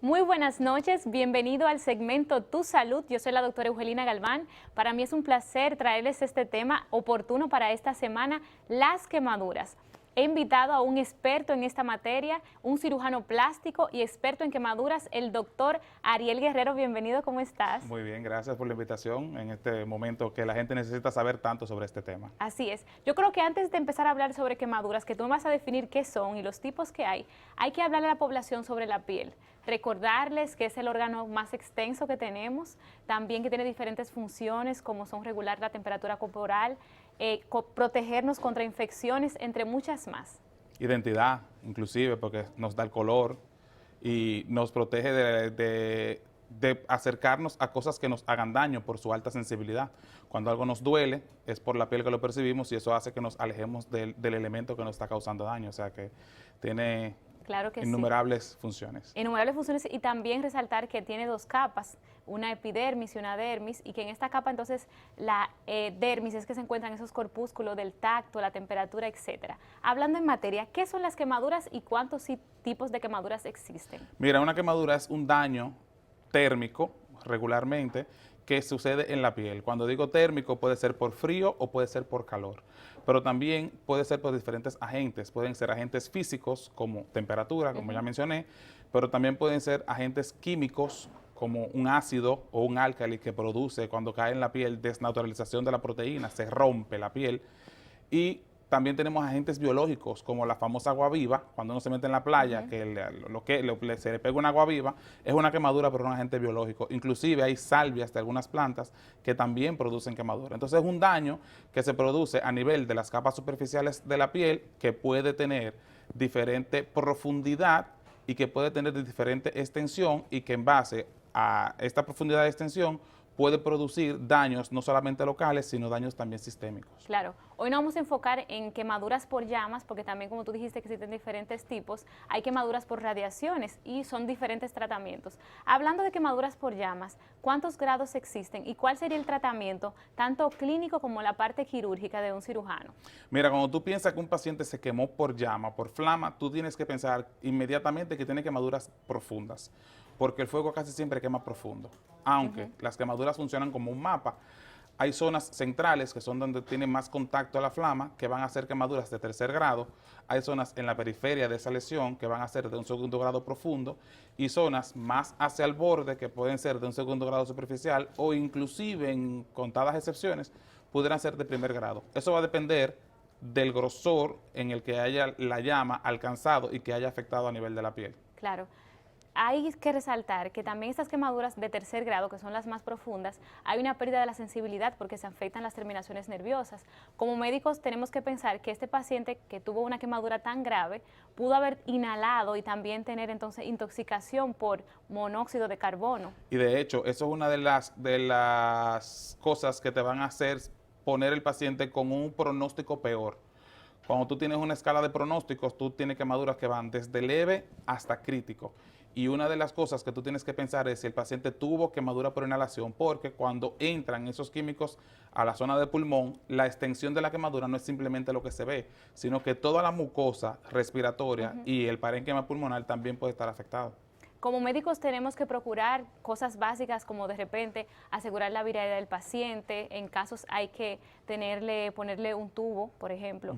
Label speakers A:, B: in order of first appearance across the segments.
A: Muy buenas noches, bienvenido al segmento Tu Salud. Yo soy la doctora Eugelina Galván. Para mí es un placer traerles este tema oportuno para esta semana, las quemaduras. He invitado a un experto en esta materia, un cirujano plástico y experto en quemaduras, el doctor Ariel Guerrero. Bienvenido, ¿cómo estás?
B: Muy bien, gracias por la invitación en este momento que la gente necesita saber tanto sobre este tema.
A: Así es. Yo creo que antes de empezar a hablar sobre quemaduras, que tú me vas a definir qué son y los tipos que hay que hablarle a la población sobre la piel. Recordarles que es el órgano más extenso que tenemos, también que tiene diferentes funciones como son regular la temperatura corporal, protegernos contra infecciones, entre muchas más.
B: Identidad, inclusive, porque nos da el color y nos protege de acercarnos a cosas que nos hagan daño por su alta sensibilidad. Cuando algo nos duele, es por la piel que lo percibimos y eso hace que nos alejemos del elemento que nos está causando daño. O sea que tiene
A: Claro que
B: innumerables funciones.
A: Innumerables funciones, y también resaltar que tiene dos capas, una epidermis y una dermis, y que en esta capa entonces la dermis es que se encuentran esos corpúsculos del tacto, la temperatura, etcétera. Hablando en materia, ¿qué son las quemaduras y cuántos tipos de quemaduras existen?
B: Mira, una quemadura es un daño térmico regularmente que sucede en la piel. Cuando digo térmico puede ser por frío o puede ser por calor, pero también puede ser por diferentes agentes. Pueden ser agentes físicos como temperatura, como ya mencioné, pero también pueden ser agentes químicos como un ácido o un álcali que produce cuando cae en la piel desnaturalización de la proteína, se rompe la piel. Y también tenemos agentes biológicos como la famosa agua viva. Cuando uno se mete en la playa, se le pega una agua viva, es una quemadura por un agente biológico. Inclusive hay salvias de algunas plantas que también producen quemadura. Entonces es un daño que se produce a nivel de las capas superficiales de la piel que puede tener diferente profundidad y que puede tener diferente extensión y que en base a esta profundidad de extensión puede producir daños no solamente locales, sino daños también sistémicos.
A: Claro, hoy nos vamos a enfocar en quemaduras por llamas, porque también, como tú dijiste, que existen diferentes tipos. Hay quemaduras por radiaciones y son diferentes tratamientos. Hablando de quemaduras por llamas, ¿cuántos grados existen y cuál sería el tratamiento, tanto clínico como la parte quirúrgica de un cirujano?
B: Mira, cuando tú piensas que un paciente se quemó por llama, por flama, tú tienes que pensar inmediatamente que tiene quemaduras profundas, porque el fuego casi siempre quema profundo, aunque las quemaduras funcionan como un mapa. Hay zonas centrales que son donde tiene más contacto a la flama, que van a ser quemaduras de tercer grado. Hay zonas en la periferia de esa lesión que van a ser de un segundo grado profundo y zonas más hacia el borde que pueden ser de un segundo grado superficial o inclusive, en contadas excepciones, pudieran ser de primer grado. Eso va a depender del grosor en el que haya la llama alcanzado y que haya afectado a nivel de la piel.
A: Claro. Hay que resaltar que también estas quemaduras de tercer grado, que son las más profundas, hay una pérdida de la sensibilidad porque se afectan las terminaciones nerviosas. Como médicos tenemos que pensar que este paciente que tuvo una quemadura tan grave pudo haber inhalado y también tener entonces intoxicación por monóxido de carbono.
B: Y de hecho, eso es una de las cosas que te van a hacer poner el paciente con un pronóstico peor. Cuando tú tienes una escala de pronósticos, tú tienes quemaduras que van desde leve hasta crítico. Y una de las cosas que tú tienes que pensar es si el paciente tuvo quemadura por inhalación, porque cuando entran esos químicos a la zona del pulmón, la extensión de la quemadura no es simplemente lo que se ve, sino que toda la mucosa respiratoria y el parénquima pulmonar también puede estar afectado.
A: Como médicos tenemos que procurar cosas básicas como de repente asegurar la vitalidad del paciente. En casos hay que ponerle un tubo, por ejemplo,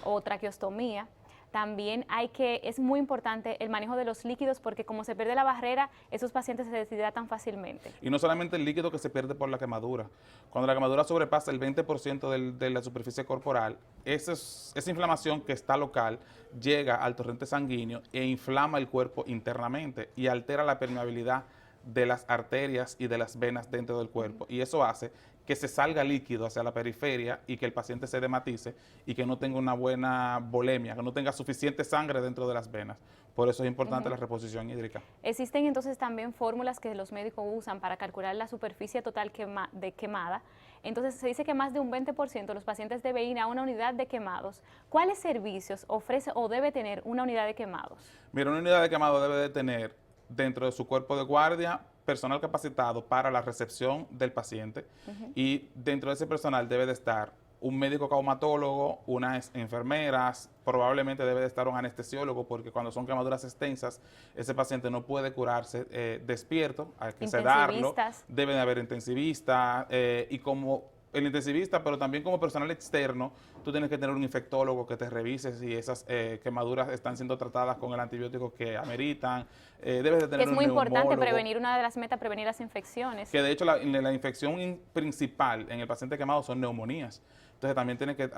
A: o traqueostomía. También es muy importante el manejo de los líquidos porque como se pierde la barrera, esos pacientes se deshidratan fácilmente.
B: Y no solamente el líquido que se pierde por la quemadura. Cuando la quemadura sobrepasa el 20% de la superficie corporal, esa inflamación que está local llega al torrente sanguíneo e inflama el cuerpo internamente y altera la permeabilidad de las arterias y de las venas dentro del cuerpo. Y eso hace que se salga líquido hacia la periferia y que el paciente se edematice y que no tenga una buena volemia, que no tenga suficiente sangre dentro de las venas. Por eso es importante la reposición hídrica.
A: Existen entonces también fórmulas que los médicos usan para calcular la superficie total de quemada. Entonces se dice que más de un 20% de los pacientes deben ir a una unidad de quemados. ¿Cuáles servicios ofrece o debe tener una unidad de quemados?
B: Mira, una unidad de quemado debe de tener dentro de su cuerpo de guardia personal capacitado para la recepción del paciente y dentro de ese personal debe de estar un médico traumatólogo, unas enfermeras, probablemente debe de estar un anestesiólogo, porque cuando son quemaduras extensas, ese paciente no puede curarse despierto, hay que sedarlo, debe de haber intensivistas, y como el intensivista, pero también como personal externo, tú tienes que tener un infectólogo que te revise si esas quemaduras están siendo tratadas con el antibiótico que ameritan. Debes de tener
A: es muy
B: un
A: importante
B: neumólogo,
A: prevenir, una de las metas, prevenir las infecciones.
B: que de hecho la infección principal en el paciente quemado son neumonías. Entonces también tienes que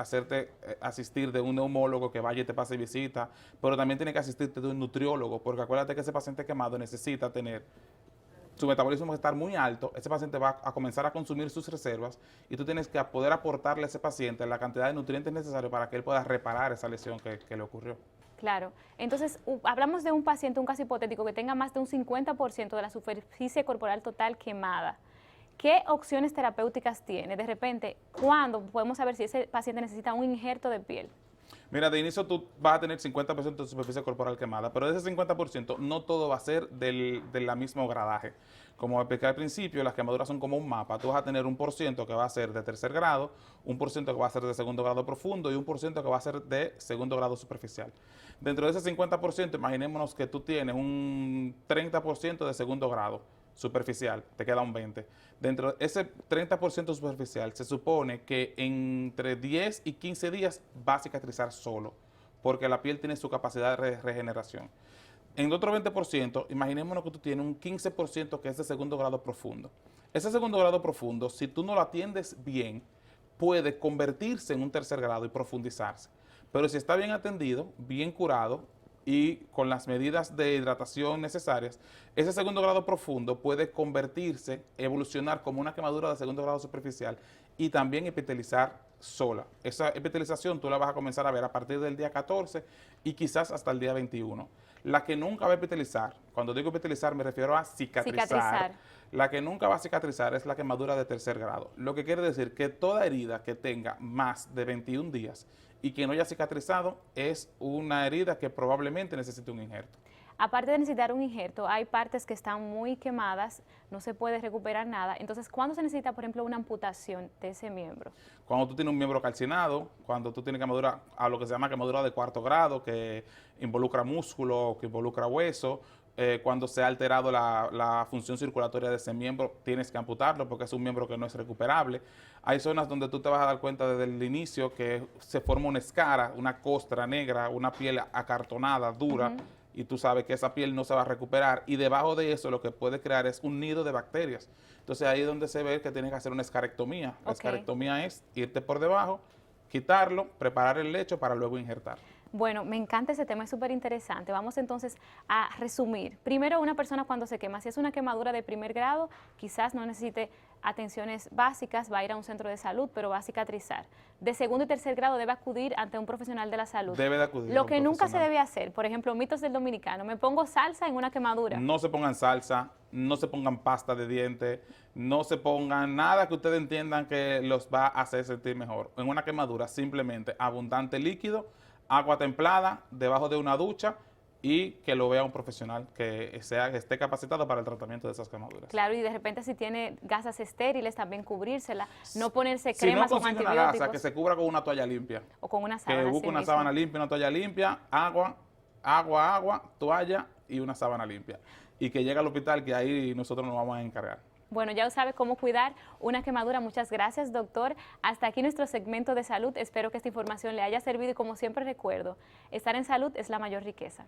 B: asistir de un neumólogo que vaya y te pase visita, pero también tienes que asistirte de un nutriólogo, porque acuérdate que ese paciente quemado necesita tener su metabolismo va a estar muy alto, ese paciente va a comenzar a consumir sus reservas y tú tienes que poder aportarle a ese paciente la cantidad de nutrientes necesarios para que él pueda reparar esa lesión que le ocurrió.
A: Claro. Entonces, hablamos de un paciente, un caso hipotético, que tenga más de un 50% de la superficie corporal total quemada. ¿Qué opciones terapéuticas tiene? De repente, ¿cuándo podemos saber si ese paciente necesita un injerto de piel?
B: Mira, de inicio tú vas a tener 50% de superficie corporal quemada, pero de ese 50% no todo va a ser de la mismo gradaje. Como expliqué al principio, las quemaduras son como un mapa. Tú vas a tener un por ciento que va a ser de tercer grado, un por ciento que va a ser de segundo grado profundo y un por ciento que va a ser de segundo grado superficial. Dentro de ese 50%, imaginémonos que tú tienes un 30% de segundo grado superficial, te queda un 20%. Dentro de ese 30% superficial, se supone que entre 10 y 15 días va a cicatrizar solo, porque la piel tiene su capacidad de regeneración. En el otro 20%, imaginémonos que tú tienes un 15% que es de segundo grado profundo. Ese segundo grado profundo, si tú no lo atiendes bien, puede convertirse en un tercer grado y profundizarse. Pero si está bien atendido, bien curado, y con las medidas de hidratación necesarias, ese segundo grado profundo puede convertirse, evolucionar como una quemadura de segundo grado superficial y también epitelizar sola. Esa epitelización tú la vas a comenzar a ver a partir del día 14 y quizás hasta el día 21. La que nunca va a epitelizar, cuando digo epitelizar me refiero a cicatrizar. La que nunca va a cicatrizar es la quemadura de tercer grado. Lo que quiere decir que toda herida que tenga más de 21 días y que no haya cicatrizado es una herida que probablemente necesite un injerto.
A: Aparte de necesitar un injerto, hay partes que están muy quemadas, no se puede recuperar nada. Entonces, ¿cuándo se necesita, por ejemplo, una amputación de ese miembro?
B: Cuando tú tienes un miembro calcinado, cuando tú tienes quemadura, a lo que se llama quemadura de cuarto grado, que involucra músculo, que involucra hueso, cuando se ha alterado la función circulatoria de ese miembro, tienes que amputarlo porque es un miembro que no es recuperable. Hay zonas donde tú te vas a dar cuenta desde el inicio que se forma una escara, una costra negra, una piel acartonada, dura, y tú sabes que esa piel no se va a recuperar, y debajo de eso lo que puede crear es un nido de bacterias. Entonces ahí es donde se ve que tienes que hacer una escarectomía. La escarectomía es irte por debajo, quitarlo, preparar el lecho para luego injertar.
A: Bueno, me encanta ese tema, es súper interesante. Vamos entonces a resumir. Primero, una persona cuando se quema, si es una quemadura de primer grado, quizás no necesite atenciones básicas, va a ir a un centro de salud, pero va a cicatrizar. De segundo y tercer grado debe acudir ante un profesional de la salud.
B: Debe de acudir.
A: Lo que nunca se debe hacer, por ejemplo, mitos del dominicano, me pongo salsa en una quemadura.
B: No se pongan salsa, no se pongan pasta de dientes, no se pongan nada que ustedes entiendan que los va a hacer sentir mejor. En una quemadura, simplemente abundante líquido, agua templada, debajo de una ducha, y que lo vea un profesional que esté capacitado para el tratamiento de esas quemaduras.
A: Claro, y de repente si tiene gasas estériles, también cubrírsela, no ponerse cremas con antibióticos. Si no consigue una gasa,
B: que se cubra con una toalla limpia.
A: O con una sábana.
B: Que busque una sábana limpia, una toalla limpia, agua, toalla y una sábana limpia. Y que llegue al hospital, que ahí nosotros nos vamos a encargar.
A: Bueno, ya sabe cómo cuidar una quemadura. Muchas gracias, doctor. Hasta aquí nuestro segmento de salud. Espero que esta información le haya servido y, como siempre recuerdo, estar en salud es la mayor riqueza.